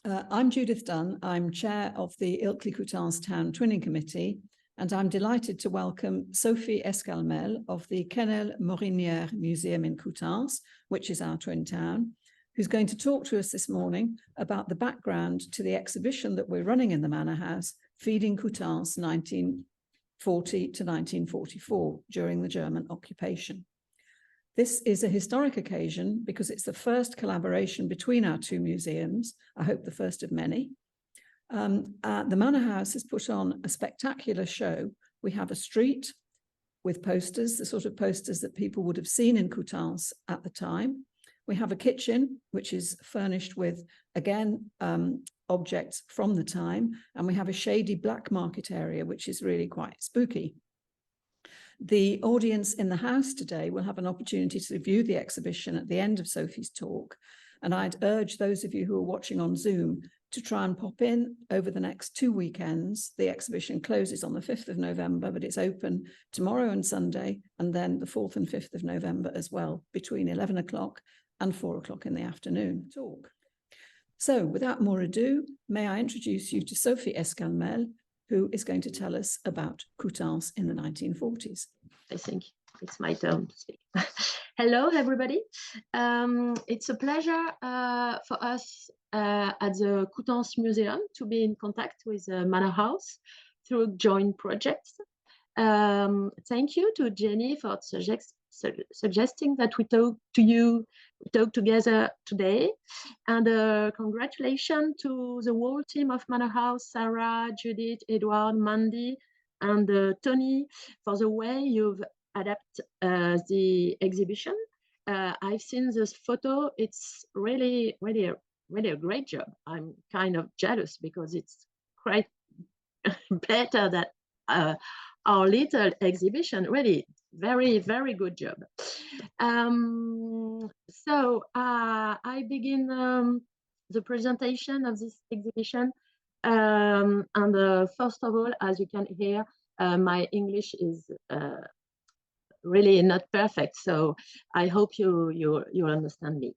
I'm Judith Dunn. I'm chair of the Ilkley Coutances Town Twinning Committee, and I'm delighted to welcome Sophie Escalmel of the Kennel Morinière Museum in Coutances, which is our twin town, who's going to talk to us this morning about the background to the exhibition that we're running in the Manor House, Feeding Coutances 1940 to 1944, during the German occupation. This is a historic occasion because it's the first collaboration between our two museums, I hope the first of many. The Manor House has put on a spectacular show. We have a street with posters, the sort of posters that people would have seen in Coutances at the time. We have a kitchen, which is furnished with, again, objects from the time. And we have a shady black market area, which is really quite spooky. The audience in the house today will have an opportunity to view the exhibition at the end of Sophie's talk. And I'd urge those of you who are watching on Zoom to try and pop in over the next 2 weekends. The exhibition closes on the 5th of November, but it's open tomorrow and Sunday, and then the 4th and 5th of November as well, between 11 o'clock and 4 o'clock in the afternoon. Talk. So without more ado, may I introduce you to Sophie Escalmel, who is going to tell us about Coutances in the 1940s. I think it's my turn to speak. Hello, everybody. It's a pleasure for us at the Coutances Museum to be in contact with the Manor House through joint projects. Thank you to Jenny for suggesting that we talk together today, and congratulations to the whole team of Manor House, Sarah, Judith, Edward, Mandy, and Tony, for the way you've adapted the exhibition. I've seen this photo. It's really a great job. I'm kind of jealous because it's quite better than our little exhibition. Really very good job. So I begin the presentation of this exhibition, and first of all, as you can hear, my English is really not perfect, so I hope you understand me.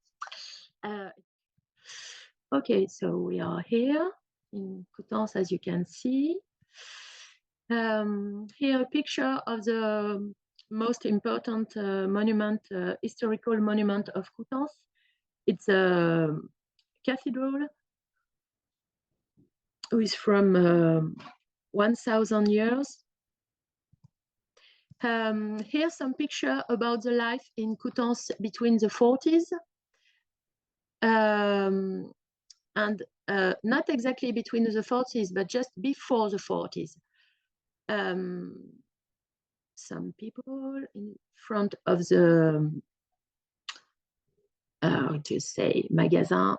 Okay, so we are here in Coutances, as you can see. Here a picture of the most important monument, historical monument of Coutances. It's a cathedral which is from 1,000 years. Here's some picture about the life in Coutances between the 40s. And not exactly between the 40s, but just before the 40s. Some people in front of the how to say magasin,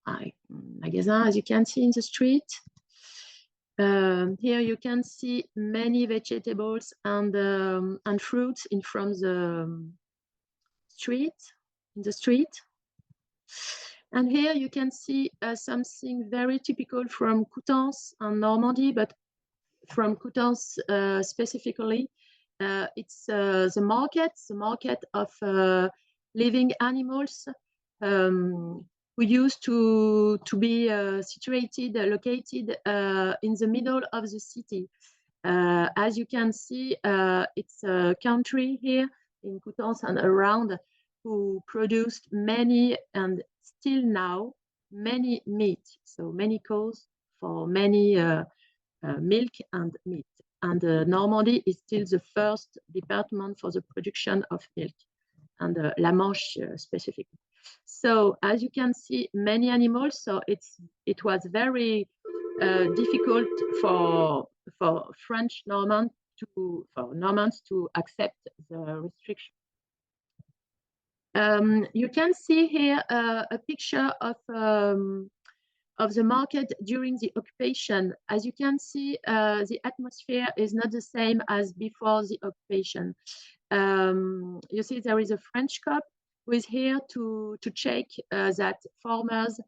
as you can see in the street. Here you can see many vegetables and fruits in front of the street. And here you can see something very typical from Coutances and Normandy, but from Coutances specifically. It's the market of living animals who used to be located in the middle of the city. As you can see, it's a country here in Coutances and around who produced many, and still now, many meat. So many cows for many milk and meat. And Normandy is still the first department for the production of milk, and La Manche specifically. So as you can see, many animals. So it was very difficult for French Normans to accept the restriction. You can see here a picture of the market during the occupation. As you can see, the atmosphere is not the same as before the occupation. You see there is a French cop who is here to check that farmers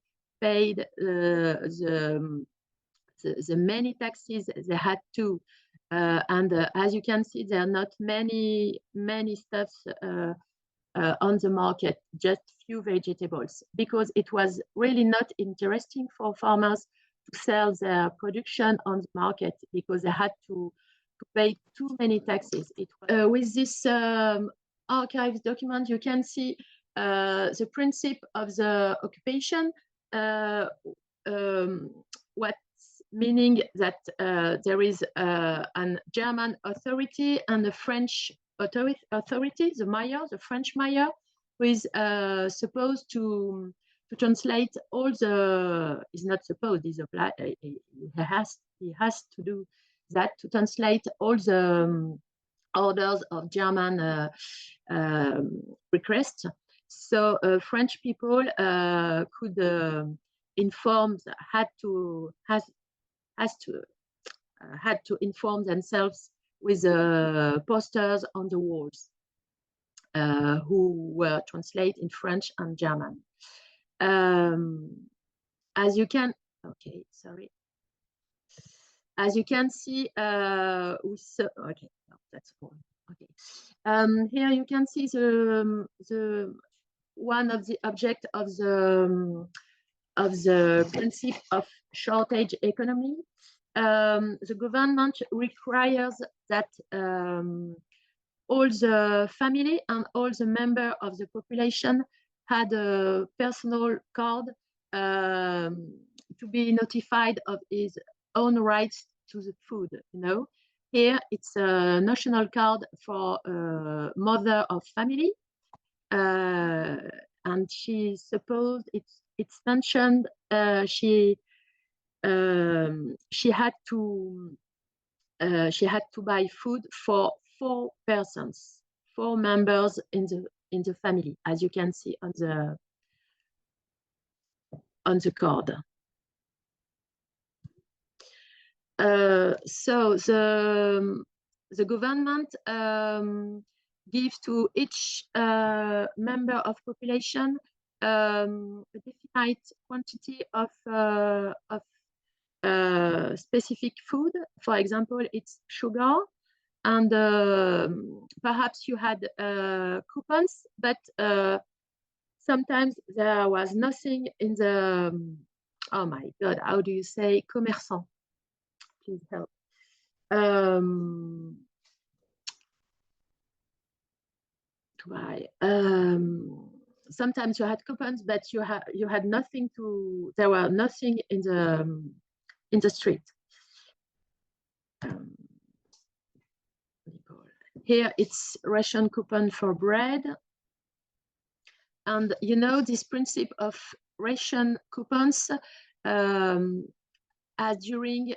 paid the many taxes they had to. And as you can see, there are not many stuffs on the market, just few vegetables, because it was really not interesting for farmers to sell their production on the market because they had to pay too many taxes. With this archives document, you can see the principle of the occupation, what's meaning that there is an German authority and a French authority, the mayor, the French mayor, who is supposed to translate all the, is not supposed, he has to do that, to translate all the orders of German requests. So French people could inform, had to inform themselves with posters on the walls who were translated in French and German. As you can, okay, sorry. As you can see, okay, no, that's all. Okay, here you can see the one of the object of the principle of shortage economy. The government requires that all the family and all the members of the population had a personal card to be notified of his own rights to the food. You know, here it's a national card for mother of family, and she supposed it's mentioned she had to buy food for 4 persons, 4 members in the family, as you can see on the card. So the government gives to each member of population a definite quantity of specific food. For example, it's sugar, and perhaps you had coupons, but sometimes there was nothing in the, oh my God, how do you say commerçant? Please help. Sometimes you had coupons, but you had nothing to, there were nothing in the street. Here it's ration coupon for bread. And you know, this principle of ration coupons during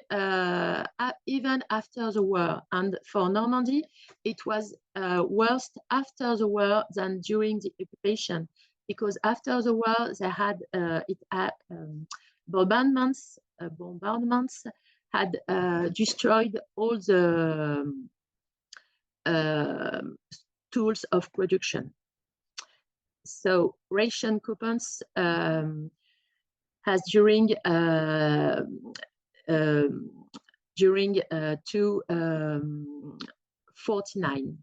even after the war, and for Normandy it was worse after the war than during the occupation, because after the war they had bombardments had destroyed all the tools of production. So ration coupons has during 249.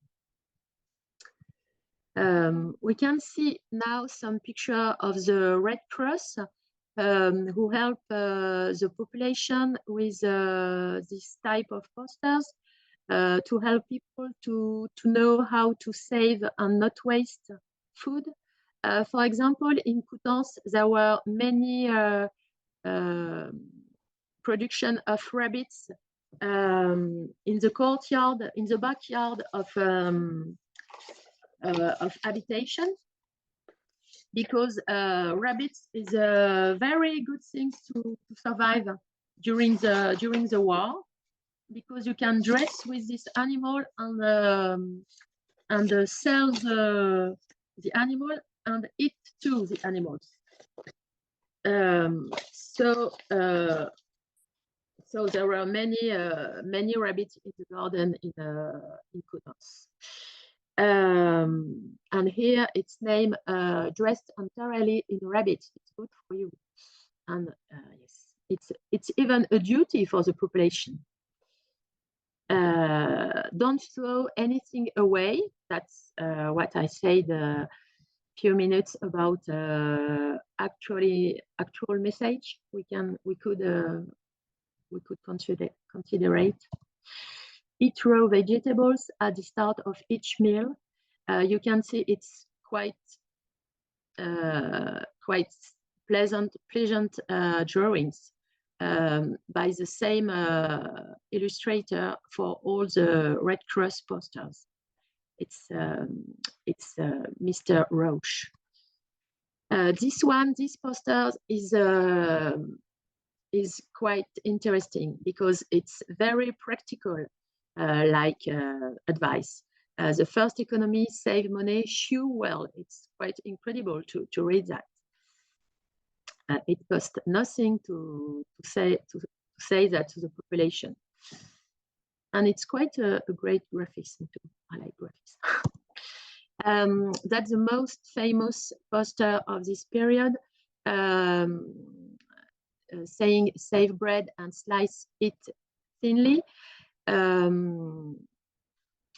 We can see now some picture of the Red Cross who help the population with this type of posters to help people to know how to save and not waste food. For example, in Coutances, there were many production of rabbits in the courtyard, in the backyard of habitation, because rabbits is a very good thing to survive during the war, because you can dress with this animal and sell the animal and eat too the animals. So there were many rabbits in the garden in Coutances. And here it's named dressed entirely in rabbits. It's good for you. And yes, it's even a duty for the population. Don't throw anything away. That's what I said a few minutes about actual message. We could consider it. Eat raw vegetables at the start of each meal. You can see it's quite pleasant drawings by the same illustrator for all the Red Cross posters. It's Mr. Roche. This poster is quite interesting because it's very practical, like advice. The first economy, save money, chew well. It's quite incredible to read that. It costs nothing to say that to the population, and it's quite a great graphism too. I like graphics. That's the most famous poster of this period, saying save bread and slice it thinly.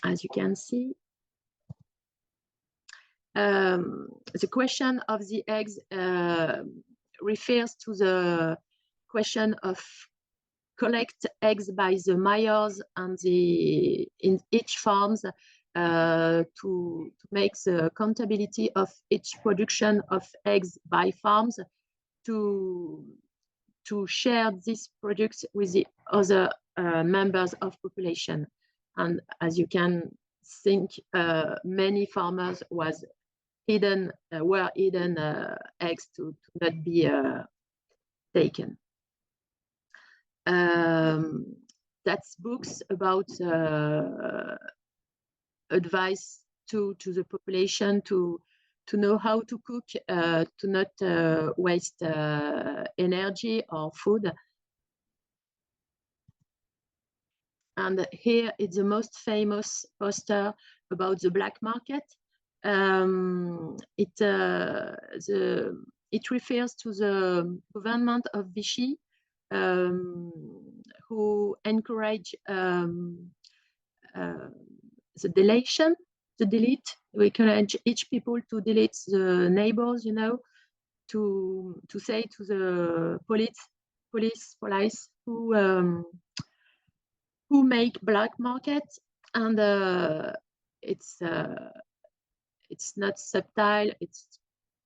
As you can see, the question of the eggs refers to the question of collect eggs by the Mayors and in each farms to make the accountability of each production of eggs by farms to share these products with the other members of population. And as you can think, many farmers were hidden eggs to not be taken. That's books about advice to the population to know how to cook, to not waste energy or food. And here is the most famous poster about the black market. It refers to the government of Vichy, who encourage the delete. We encourage each people to delete the neighbors, you know, to say to the police who make black market, and it's not subtle. It's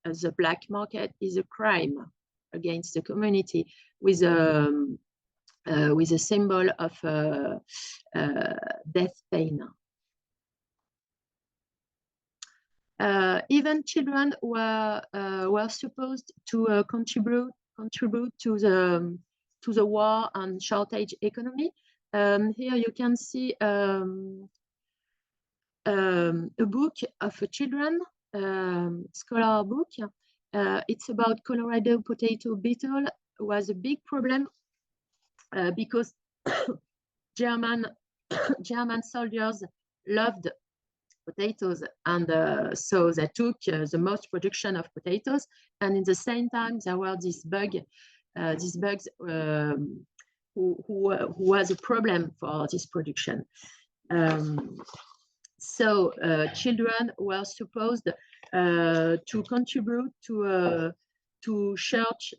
the black market is a crime against the community with a symbol of death pain. Even children were supposed to contribute to the war and shortage economy. Here you can see a book of children, scholar book. It's about Colorado potato beetle. Was a big problem because German soldiers loved potatoes, and so they took the most production of potatoes. And in the same time, there were these bugs who was a problem for this production. So children were supposed to contribute to search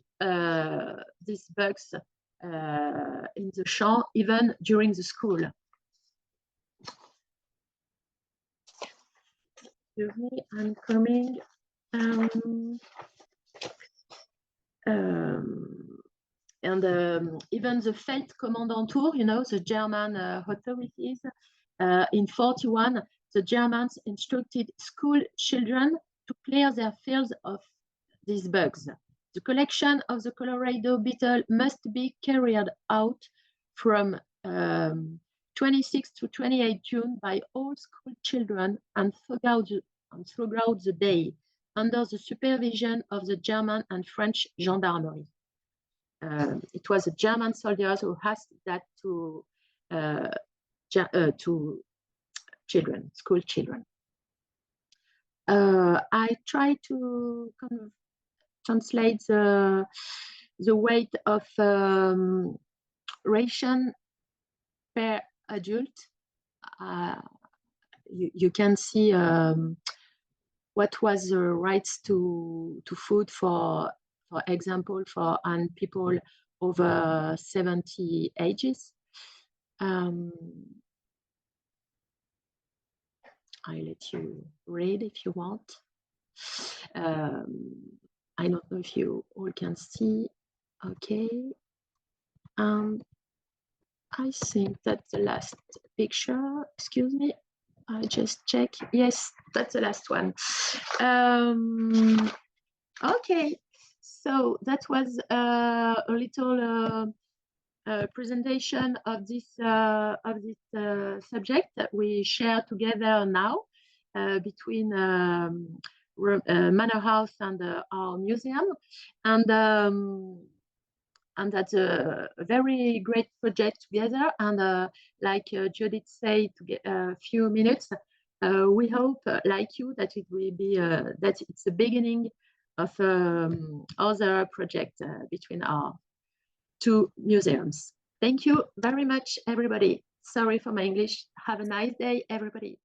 these bugs in the champ, even during the school. Excuse me, I'm coming. Even the Feldkommandantur, you know, the German authorities, in 1941, the Germans instructed school children to clear their fields of these bugs. The collection of the Colorado beetle must be carried out from 26 to 28 June by all school children and throughout the day under the supervision of the German and French gendarmerie. It was the German soldiers who asked that to children, school children. I try to kind of translate the weight of ration per adult, you can see what was the rights to food for example, for people over 70 ages. I let you read if you want. I don't know if you all can see. Okay. I think that's the last picture. Excuse me. I just check. Yes, that's the last one. Okay. So that was a little presentation of this subject that we share together now between Manor House and our museum, and that's a very great project together. And like Judith said a few minutes, we hope, like you, that it will be that it's the beginning of other projects between our two museums. Thank you very much, everybody. Sorry for my English. Have a nice day, everybody.